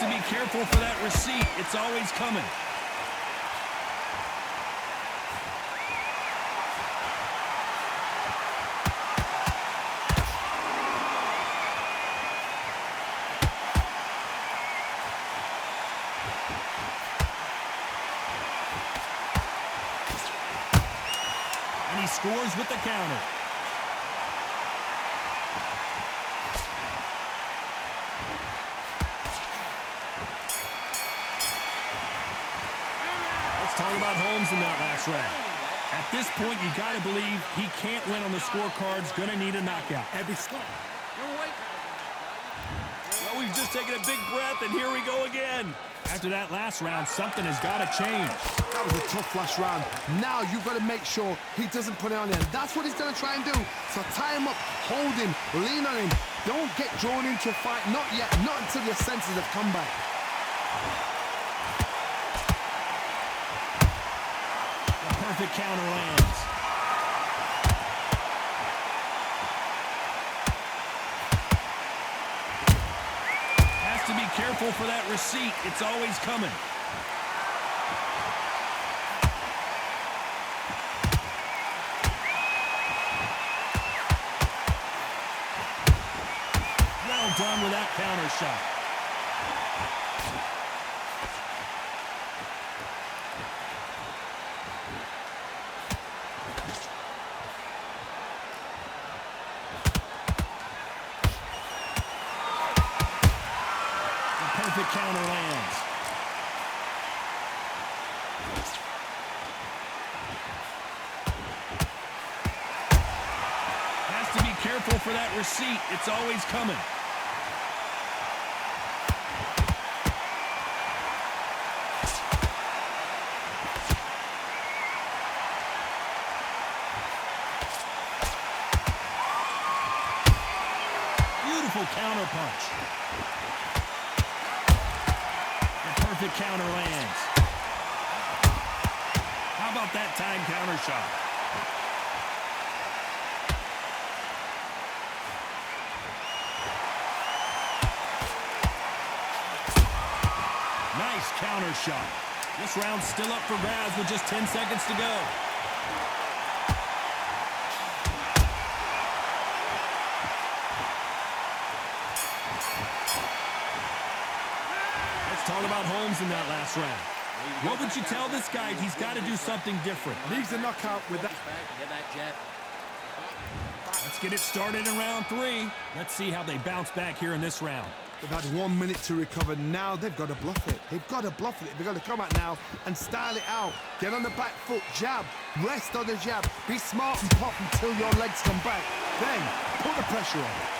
to be careful for that receipt. It's always coming. And he scores with the counter. Let's talk about Holmes in that last round. At this point, you got to believe he can't win on the scorecard's going to need a knockout. Every score. Well, we've just taken a big breath, and here we go again. After that last round, something has got to change. That was a tough last round. Now you've got to make sure he doesn't put it on him. That's what he's going to try and do. So tie him up, hold him, lean on him. Don't get drawn into a fight. Not yet. Not until your senses have come back. The perfect counter lands. Has to be careful for that receipt. It's always coming. Well done with that counter shot. Perfect counter lands. Has to be careful for that receipt. It's always coming. Beautiful counter punch. Perfect counter lands. How about that time counter shot? Nice counter shot. This round's still up for grabs with just 10 seconds to go. Talk about Holmes in that last round. What would you tell this guy? He's got to do something different. Leaves the knockout with that. Let's get it started in round 3. Let's see how they bounce back here in this round. They've had 1 minute to recover. Now they've got to bluff it. They've got to bluff it. They've got to come out now and style it out. Get on the back foot, jab, rest on the jab. Be smart and pop until your legs come back. Then put the pressure on.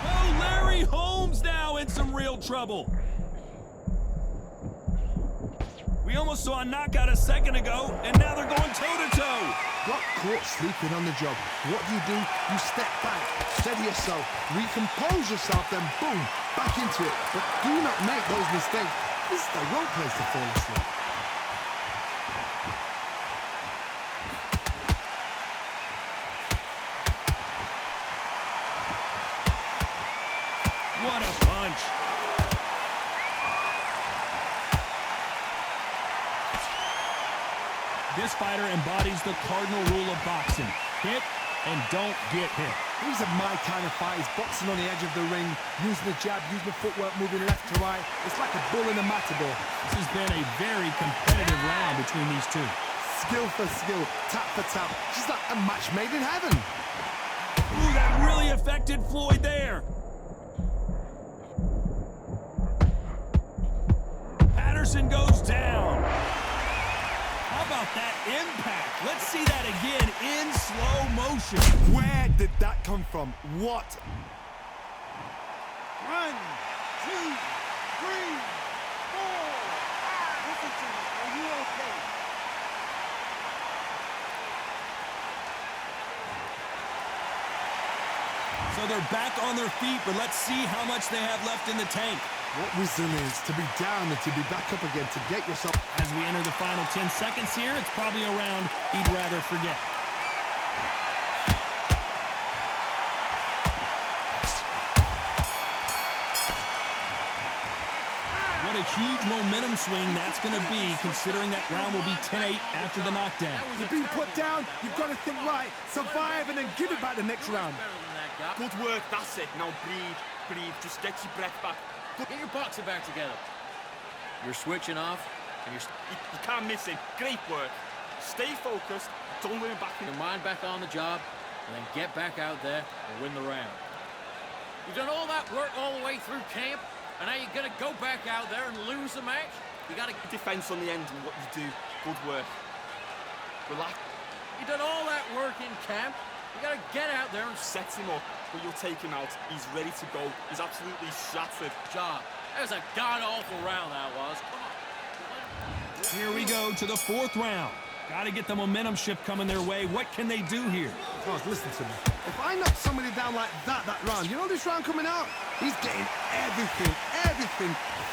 Oh, Larry Holmes now in some real trouble. We almost saw a knockout a second ago, and now they're going toe-to-toe. Got caught sleeping on the job. What do? You step back, steady yourself, recompose yourself, then boom, back into it. But do not make those mistakes. This is the wrong place to fall asleep. What a punch. This fighter embodies the cardinal rule of boxing. Hit and don't get hit. These are my kind of fighters, boxing on the edge of the ring, using the jab, using the footwork, moving left to right. It's like a bull in a matador. This has been a very competitive round between these two. Skill for skill, tap for tap. She's like a match made in heaven. Ooh, that really affected Floyd there. Patterson goes down. How about that impact? Let's see that again in slow motion. Where did that come from? What? 1, 2, 3, 4. Listen to me. Are you okay? So they're back on their feet, but let's see how much they have left in the tank. What wisdom is to be down and to be back up again, to get yourself. As we enter the final 10 seconds here, it's probably a round he'd rather forget. huge momentum swing that's going to be, considering that round will be 10-8 after the knockdown. You've been put down, you've got to think right, survive and then give it back the next round. Good work, that's it. Now breathe, just get your breath back. Get your boxing back together. You're switching off, and You can't miss it. Great work. Stay focused, don't let him back in. your mind back on the job, and then get back out there and win the round. You've done all that work all the way through camp, and now you're going to go back out there and lose the match? You got to Defense on the end and what you do. Good work. Relax. You've done all that work in camp. You got to get out there and Set him up, but you'll take him out. He's ready to go. He's absolutely shattered. job. That was a god-awful round, that was. Come on. Here we go to the fourth round. Got to get the momentum shift coming their way. What can they do here? Oh, listen to me. If I knock somebody down like that round, you know this round coming out? He's getting everything,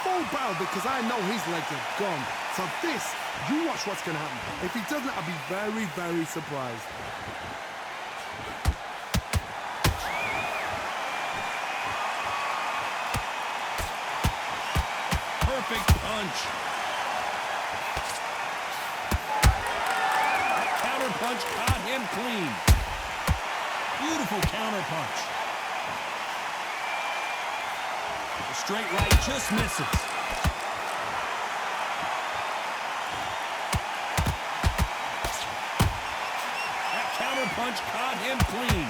full barrel because I know his legs are gone. So this, you watch what's going to happen. If he doesn't, I'll be very, very surprised. Perfect punch. Counter punch caught him clean. Beautiful counter punch. The straight right just misses. That counter punch caught him clean.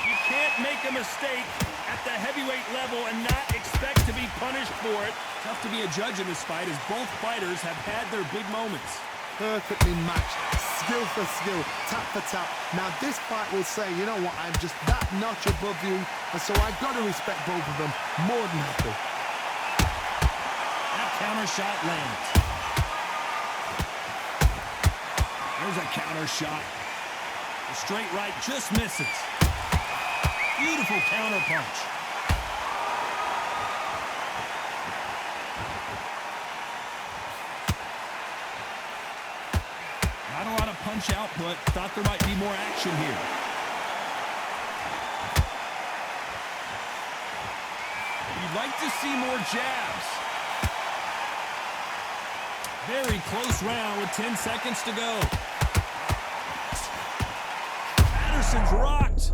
You can't make a mistake at the heavyweight level and not expect to be punished for it. Tough to be a judge in this fight as both fighters have had their big moments. Perfectly matched, skill for skill, tap for tap. Now this fight will say, you know what, I'm just that notch above you, and so I've got to respect both of them more than happy. That counter shot lands. There's a counter shot. The straight right just misses. Beautiful counter punch. Not a lot of punch output. Thought there might be more action here. You'd like to see more jabs. Very close round with 10 seconds to go. Patterson's rocked.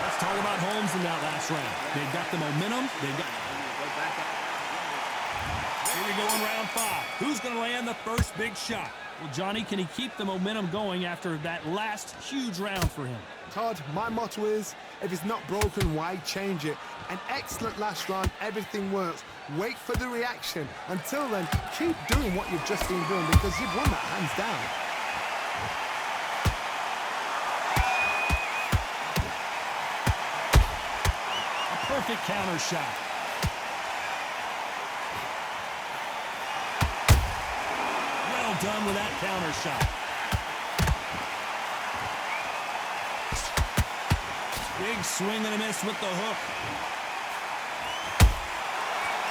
Let's talk about Holmes in that last round. They've got the momentum. Here we go in round 5. Who's going to land the first big shot? Well, Johnny, can he keep the momentum going after that last huge round for him? Todd, my motto is, if it's not broken, why change it? An excellent last round, everything works. Wait for the reaction. Until then, keep doing what you've just been doing because you've won that hands down. A perfect counter shot. Well done with that counter shot. Big swing and a miss with the hook.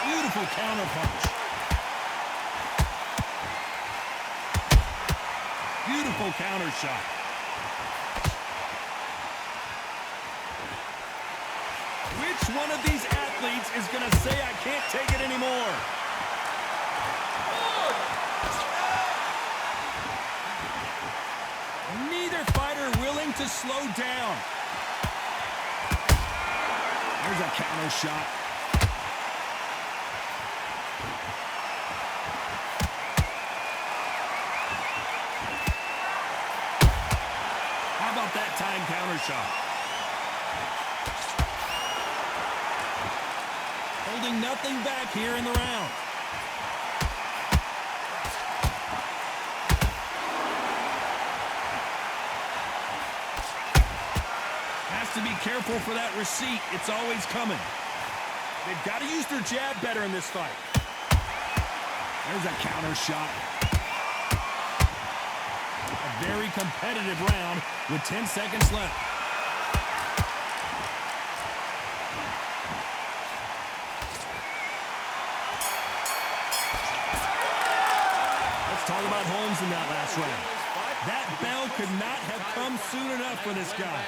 Beautiful counter punch. Beautiful counter shot. Which one of these athletes is going to say, I can't take it anymore? Neither fighter willing to slow down. There's a counter shot. How about that time counter shot? Holding nothing back here in the round. Has to be careful for that receipt. It's always coming. They've got to use their jab better in this fight. There's a counter shot. A very competitive round with 10 seconds left. Let's talk about Holmes in that last round. That bell could not have come soon enough for this guy.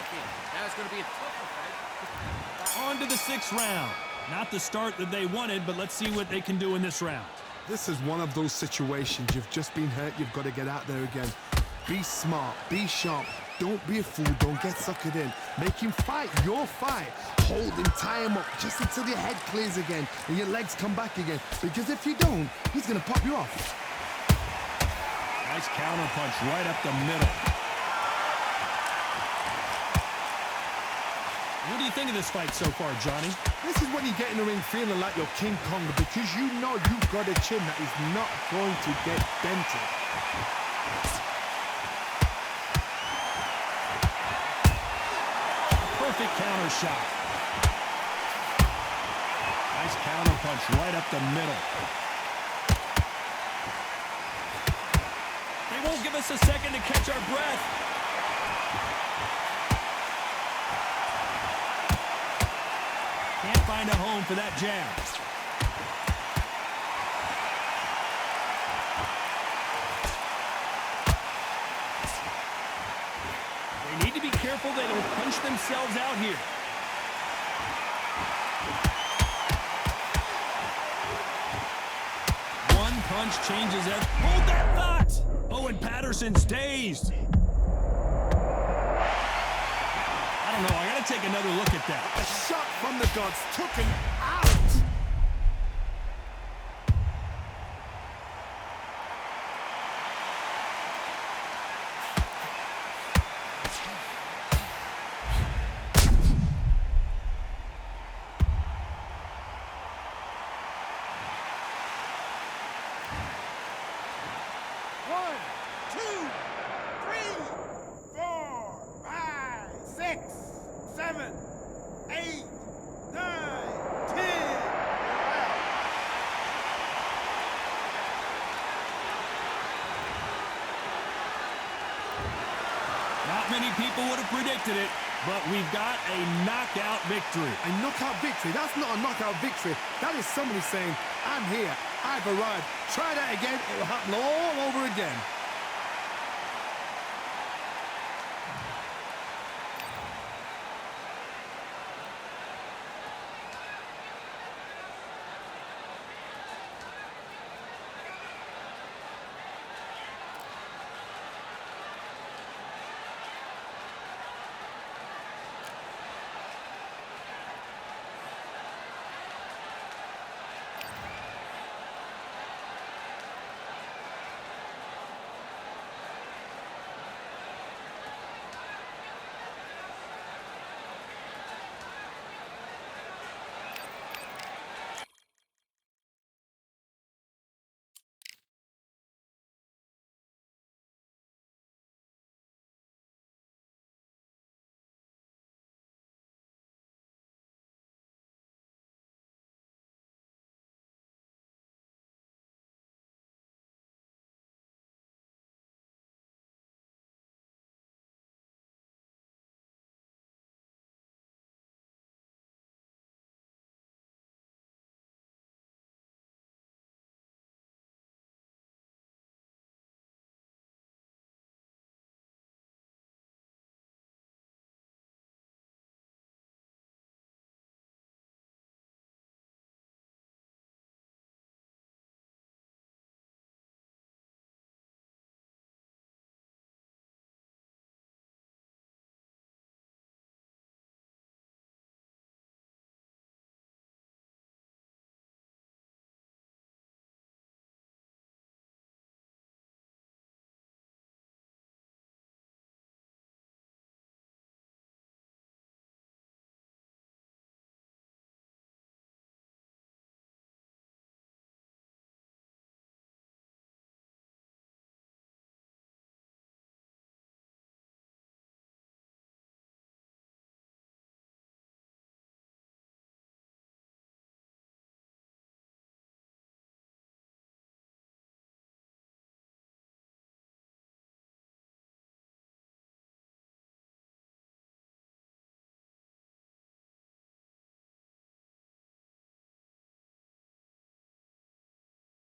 Now it's going to be a tougher fight. On to the 6th round. Not the start that they wanted, but let's see what they can do in this round. This is one of those situations. You've just been hurt. You've got to get out there again. Be smart. Be sharp. Don't be a fool. Don't get suckered in. Make him fight your fight. Hold him, tie him up just until your head clears again and your legs come back again. Because if you don't, he's going to pop you off. Nice counter punch right up the middle. What do you think of this fight so far, Johnny? This is when you get in the ring feeling like you're King Kong because you know you've got a chin that is not going to get dented. Perfect counter shot. Nice counter punch right up the middle. They won't give us a second to catch our breath. Can't find a home for that jab. They need to be careful they don't punch themselves out here. One punch changes everything. Hold that thought! Owen Patterson's dazed. I don't know. I got to take another look at that. A shot from the gods took him out. One, two, three, 4, 5, 6, 7, 8, 9, 10. Not many people would have predicted it, but we've got a knockout victory. A knockout victory? That's not a knockout victory. That is somebody saying, I'm here, I've arrived. Try that again, it will happen all over again.